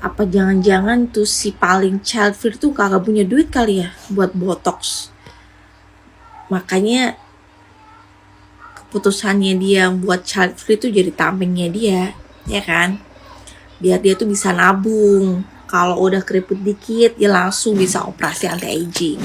Apa jangan-jangan tuh si paling child free tuh kagak punya duit kali ya buat botox. Makanya keputusannya dia buat child free tuh jadi tamengnya dia, ya kan? Biar dia tuh bisa nabung. Kalau udah keriput dikit, dia langsung bisa operasi anti-aging.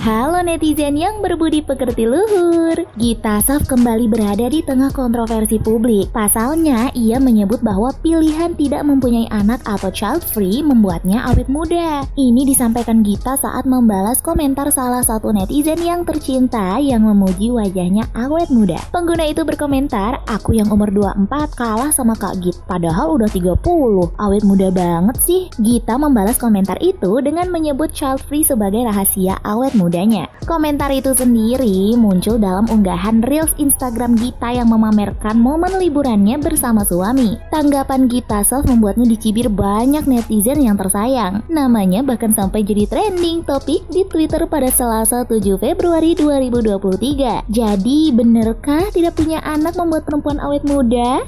Halo netizen yang berbudi pekerti luhur. Gita Saf kembali berada di tengah kontroversi publik. Pasalnya, ia menyebut bahwa pilihan tidak mempunyai anak atau child free membuatnya awet muda. Ini disampaikan Gita saat membalas komentar salah satu netizen yang tercinta yang memuji wajahnya awet muda. Pengguna itu berkomentar, "Aku yang umur 24 kalah sama Kak Git, padahal udah 30. Awet muda banget sih." Gita membalas komentar itu dengan menyebut child free sebagai rahasia awet muda. Komentar itu sendiri muncul dalam unggahan Reels Instagram Gita yang memamerkan momen liburannya bersama suami. Tanggapan Gita Saf membuatnya dicibir banyak netizen yang tersayang. Namanya bahkan sampai jadi trending topik di Twitter pada Selasa 7 Februari 2023. Jadi benerkah tidak punya anak membuat perempuan awet muda?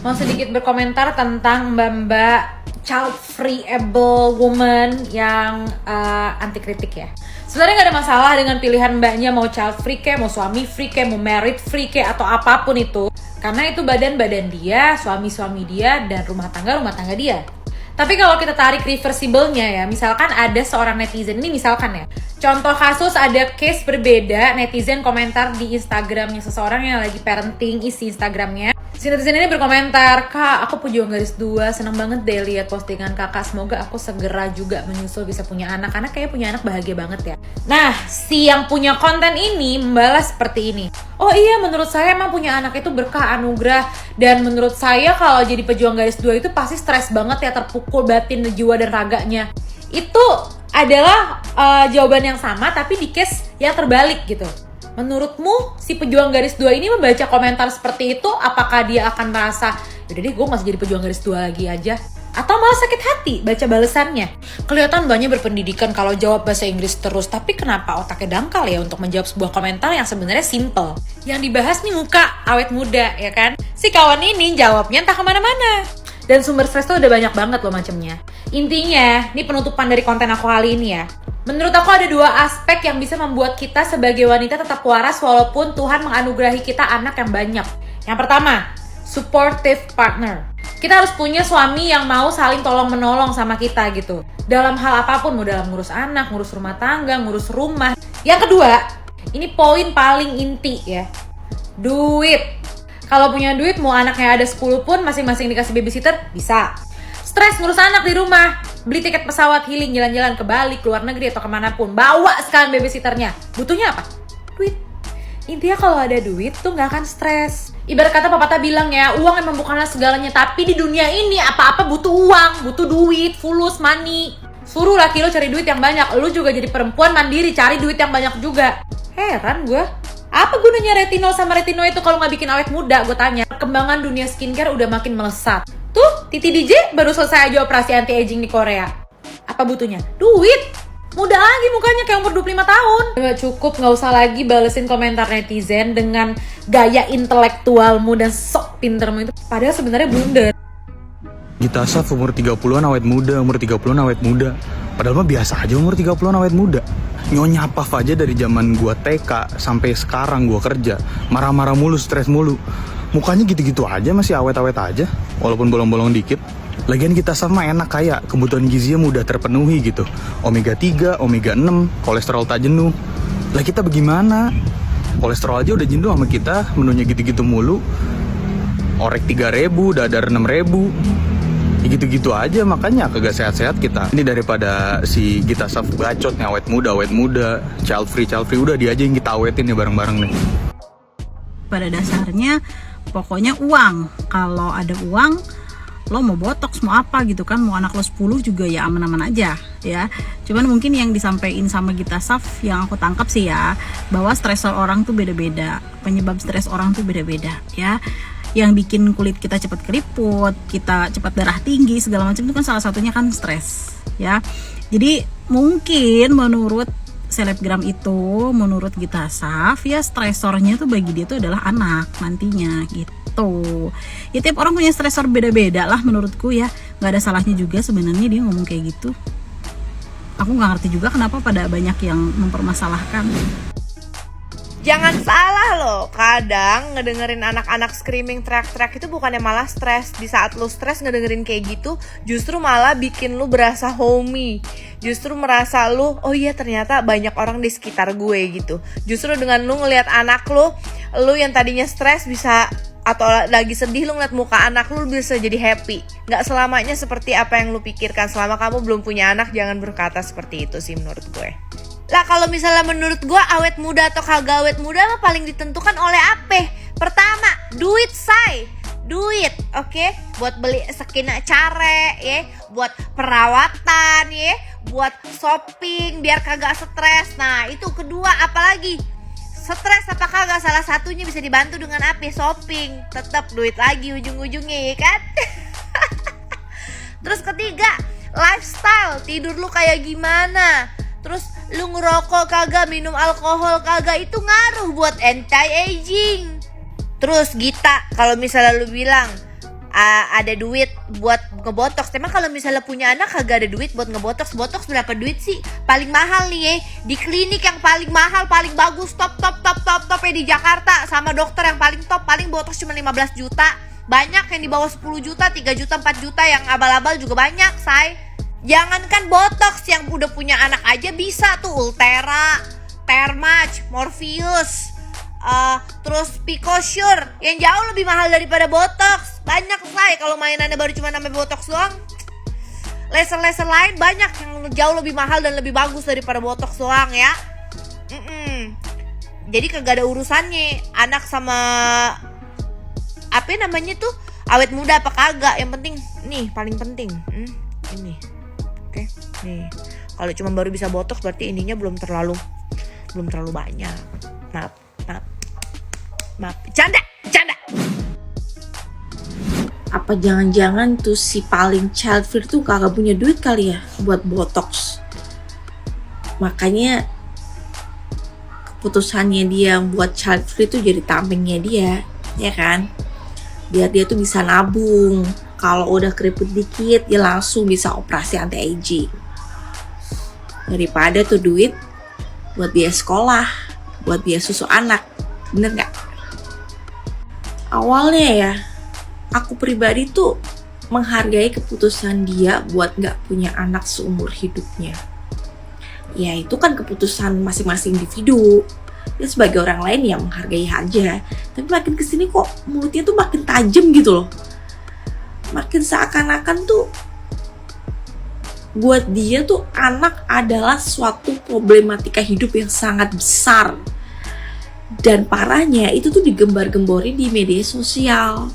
Mau sedikit berkomentar tentang mbak-mbak child free-able woman yang anti kritik ya. Sebenarnya gak ada masalah dengan pilihan mbaknya mau child free kayak, mau suami free kayak, mau married free kayak, atau apapun itu. Karena itu badan-badan dia, suami-suami dia, dan rumah tangga dia. Tapi kalau kita tarik reversible-nya ya, misalkan ada seorang netizen, ini misalkan ya, contoh kasus ada case berbeda, netizen komentar di Instagramnya seseorang yang lagi parenting, isi Instagramnya. Si netizen ini berkomentar, "Kak, aku pejuang garis 2, seneng banget deh lihat postingan kakak, semoga aku segera juga menyusul bisa punya anak, karena kayak punya anak bahagia banget ya." Nah, si yang punya konten ini membalas seperti ini, "Oh iya, menurut saya emang punya anak itu berkah anugerah, dan menurut saya kalau jadi pejuang garis 2 itu pasti stres banget ya, terpukul batin, jiwa dan raganya." Itu adalah jawaban yang sama tapi di case yang terbalik gitu. Menurutmu si pejuang garis 2 ini membaca komentar seperti itu, apakah dia akan merasa, "Yaudah deh, gue masih jadi pejuang garis 2 lagi aja," atau malah sakit hati baca balasannya? Kelihatan banyak berpendidikan kalau jawab bahasa Inggris terus, tapi kenapa otaknya dangkal ya untuk menjawab sebuah komentar yang sebenarnya simple? Yang dibahas nih muka awet muda, ya kan? Si kawan ini jawabnya entah kemana-mana. Dan sumber stres tuh udah banyak banget loh macemnya. Intinya, ini penutupan dari konten aku kali ini ya. Menurut aku ada 2 aspek yang bisa membuat kita sebagai wanita tetap waras walaupun Tuhan menganugerahi kita anak yang banyak. Yang pertama, supportive partner. Kita harus punya suami yang mau saling tolong-menolong sama kita gitu. Dalam hal apapun, mau dalam ngurus anak, ngurus rumah tangga, ngurus rumah. Yang kedua, ini poin paling inti ya. Duit. Kalau punya duit, mau anaknya ada 10 pun masing-masing dikasih babysitter, bisa. Stres ngurus anak di rumah, beli tiket pesawat healing, jalan-jalan ke Bali, ke luar negeri atau kemanapun, bawa sekalian babysitternya. Butuhnya apa? Duit. Intinya kalau ada duit tuh gak akan stres. Ibarat kata pepatah bilang ya, uang emang bukanlah segalanya, tapi di dunia ini apa-apa butuh uang, butuh duit, fulus, money. Suruh laki lo cari duit yang banyak, lo juga jadi perempuan mandiri, cari duit yang banyak juga. Heran gue, apa gunanya retinol sama retinoid itu kalau gak bikin awet muda? Gue tanya. Perkembangan dunia skincare udah makin melesat. Tuh, Titi DJ baru selesai aja operasi anti-aging di Korea. Apa butuhnya? Duit! Muda lagi mukanya kayak umur 25 tahun. Gak cukup, gak usah lagi balesin komentar netizen dengan gaya intelektualmu dan sok pintermu itu. Padahal sebenarnya blunder. Gita Saf umur 30-an awet muda, umur 30-an awet muda. Padahal mah biasa aja umur 30-an awet muda. Nyonya Paf aja dari zaman gua TK sampai sekarang gua kerja, marah-marah mulu, stres mulu. Mukanya gitu-gitu aja, masih awet-awet aja, walaupun bolong-bolong dikit. Lagian Gita Saf mah enak, kayak kebutuhan gizinya mudah terpenuhi gitu. Omega 3, Omega 6, kolesterol tak jenuh. Lah kita bagaimana? Kolesterol aja udah jenuh sama kita, menunya gitu-gitu mulu. Orek 3.000, dadar 6.000. Ya gitu-gitu aja, makanya kagak sehat-sehat kita. Ini daripada si Gita Saf bacot nih, awet muda, child free, udah dia aja yang kita awetin nih bareng-bareng nih. Pada dasarnya pokoknya uang. Kalau ada uang, lo mau botox mau apa gitu kan, mau anak lo 10 juga ya aman-aman aja ya. Cuman mungkin yang disampaikan sama Gita Saf yang aku tangkap sih ya, bahwa stresor orang tuh beda-beda, penyebab stres orang tuh beda-beda ya. Yang bikin kulit kita cepat keriput, kita cepat darah tinggi segala macam itu kan salah satunya kan stres ya. Jadi mungkin menurut selebgram itu menurut Gita Saf ya stresornya tuh bagi dia tuh adalah anak nantinya gitu. Ya tiap orang punya stresor beda-beda lah menurutku ya, nggak ada salahnya juga sebenarnya dia ngomong kayak gitu. Aku nggak ngerti juga kenapa pada banyak yang mempermasalahkan. Jangan salah loh, kadang ngedengerin anak-anak screaming teriak-teriak itu bukannya malah stres. Di saat lu stres ngedengerin kayak gitu, justru malah bikin lu berasa homey. Justru merasa lu, oh iya ternyata banyak orang di sekitar gue gitu. Justru dengan lu ngelihat anak lu yang tadinya stres bisa, atau lagi sedih lu ngeliat muka anak lu bisa jadi happy. Gak selamanya seperti apa yang lu pikirkan. Selama kamu belum punya anak, jangan berkata seperti itu sih menurut gue. Lah kalau misalnya menurut gue awet muda atau kagak awet muda mah paling ditentukan oleh apa? Pertama, duit say. Duit, oke? Buat beli sekina care ya, buat perawatan ya, buat shopping biar kagak stres. Nah, itu kedua apalagi? Stres apa kagak, salah satunya bisa dibantu dengan apa? Shopping. Tetap duit lagi ujung-ujungnya ya kan? Terus ketiga, lifestyle. Tidur lu kayak gimana? Terus lu ngerokok kagak, minum alkohol kagak, itu ngaruh buat anti-aging. Terus Gita, kalau misalnya lu bilang ada duit buat ngebotox, emang kalau misalnya punya anak kagak ada duit buat ngebotox? Botox berapa duit sih? Paling mahal nih ya, di klinik yang paling mahal, paling bagus, top ya di Jakarta, sama dokter yang paling top, paling botox cuma 15 juta. Banyak yang di bawah 10 juta, 3 juta, 4 juta, yang abal-abal juga banyak, say. Jangankan botox, yang udah punya anak aja bisa tuh Ultera, Thermage, Morpheus, terus Picosure yang jauh lebih mahal daripada botox. Banyak say, kalau mainannya baru cuma namanya botox doang. Laser lain banyak yang jauh lebih mahal dan lebih bagus daripada botox doang ya. Jadi kagak ada urusannya anak sama apa namanya tuh awet muda apa kagak. Yang penting nih, paling penting ini. Oke, nih kalau cuma baru bisa botox berarti ininya belum terlalu banyak. Maaf, canda. Apa jangan-jangan tuh si paling child free tuh kagak punya duit kali ya buat botox? Makanya keputusannya dia buat child free tuh jadi tamengnya dia, ya kan? Biar dia tuh bisa nabung. Kalau udah keriput dikit, dia langsung bisa operasi anti-aging. Daripada tuh duit buat biaya sekolah, buat biaya susu anak. Bener gak? Awalnya ya, aku pribadi tuh menghargai keputusan dia buat gak punya anak seumur hidupnya. Ya itu kan keputusan masing-masing individu. Dia sebagai orang lain ya menghargai aja. Tapi makin kesini kok mulutnya tuh makin tajam gitu loh. Makin seakan-akan tuh buat dia tuh anak adalah suatu problematika hidup yang sangat besar. Dan parahnya itu tuh digembar-gemborin di media sosial,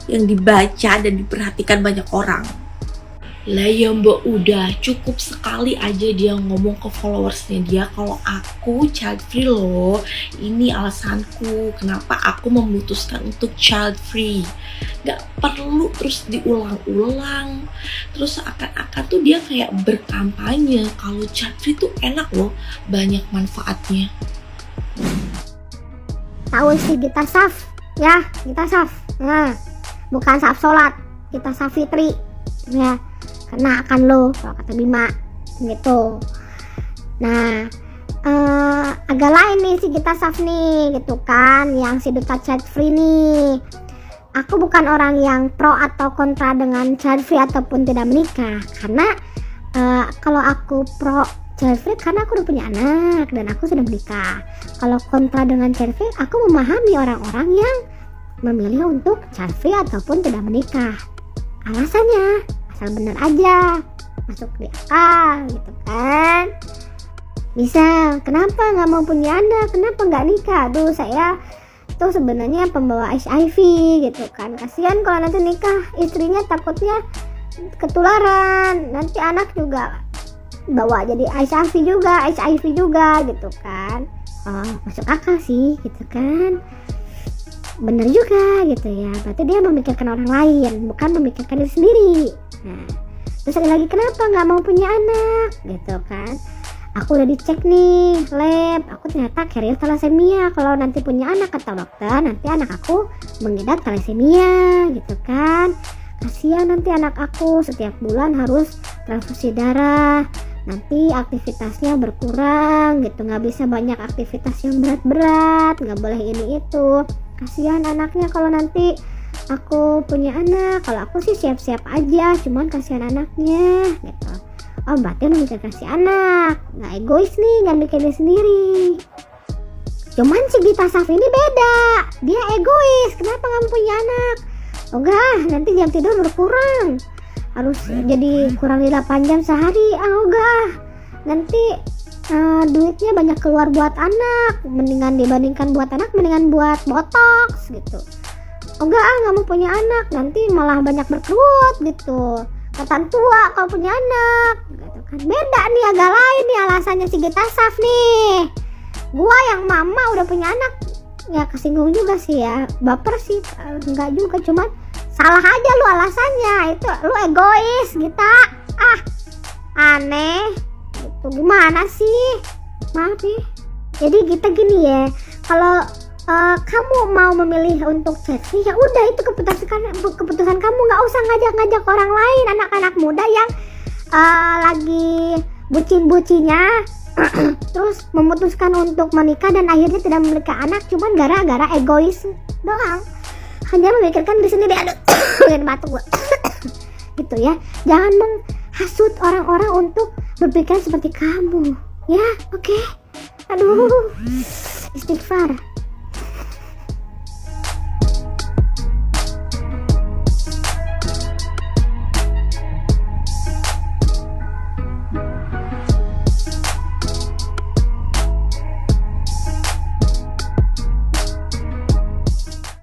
yang dibaca dan diperhatikan banyak orang. Lah ya mbak, udah cukup sekali aja dia ngomong ke followersnya dia kalau aku child free loh, ini alasanku kenapa aku memutuskan untuk child free. Gak perlu terus diulang-ulang, terus seakan-akan tuh dia kayak berkampanye kalau child free tuh enak loh, banyak manfaatnya. Tahu sih Gita Saf ya, Gita Saf, nah bukan Saf sholat, Gita Saf Fitri ya, kena akan lo kalau kata Bima gitu. Nah agak lain nih si Gita Saf nih gitu kan, yang si duta child free nih. Aku bukan orang yang pro atau kontra dengan child free ataupun tidak menikah, karena kalau aku pro child free karena aku udah punya anak dan aku sudah menikah. Kalau kontra dengan child free, aku memahami orang-orang yang memilih untuk child free ataupun tidak menikah. Alasannya asal benar aja, masuk di akal gitu kan. Misal, kenapa nggak mau punya anak, kenapa nggak nikah? Aduh, saya tuh sebenarnya pembawa HIV gitu kan. Kasihan kalau nanti nikah, istrinya takutnya ketularan, nanti anak juga bawa jadi HIV juga gitu kan. Masuk akal sih gitu kan, bener juga gitu ya. Berarti dia memikirkan orang lain, bukan memikirkan diri sendiri. Nah, terus ada lagi, kenapa nggak mau punya anak gitu kan? aku udah dicek nih lab, aku ternyata carrier thalassemia. Kalau nanti punya anak kata dokter, nanti anak aku mengidap thalassemia gitu kan. Kasihan nanti anak aku setiap bulan harus transfusi darah, nanti aktivitasnya berkurang gitu, nggak bisa banyak aktivitas yang berat-berat, nggak boleh ini itu. Kasihan anaknya kalau nanti aku punya anak. Kalau aku sih siap-siap aja, cuman kasihan anaknya gitu. Oh berarti lu mikir kasih anak, nggak egois nih, nggak mikirin sendiri. Cuman si Gita Saf ini beda, dia egois. Kenapa nggak punya anak? Enggak, nanti jam tidur berkurang, harus jadi kurang di 8 jam sehari. Enggak, nanti duitnya banyak keluar buat anak, mendingan dibandingkan buat anak mendingan buat botox gitu. Enggak, nggak mau punya anak, nanti malah banyak berkerut gitu, ketan tua kalau punya anak gitu kan. Beda nih, agak lain nih alasannya si Gita Saf nih. Gua yang mama udah punya anak ya kesinggung juga sih ya, baper sih enggak juga, cuman salah aja lu alasannya, itu lu egois Gita. Aneh itu gimana sih, maaf nih. Jadi Gita gini ya, kalau kamu mau memilih untuk child-free ya udah, itu keputusan kamu, nggak usah ngajak orang lain, anak-anak muda yang lagi bucin-bucinnya terus memutuskan untuk menikah dan akhirnya tidak memiliki anak cuman gara-gara egois doang, hanya memikirkan diri sendiri. Aduh pengen batuk gue gitu ya. Jangan menghasut orang-orang untuk berpikir seperti kamu ya, oke? Aduh, istighfar.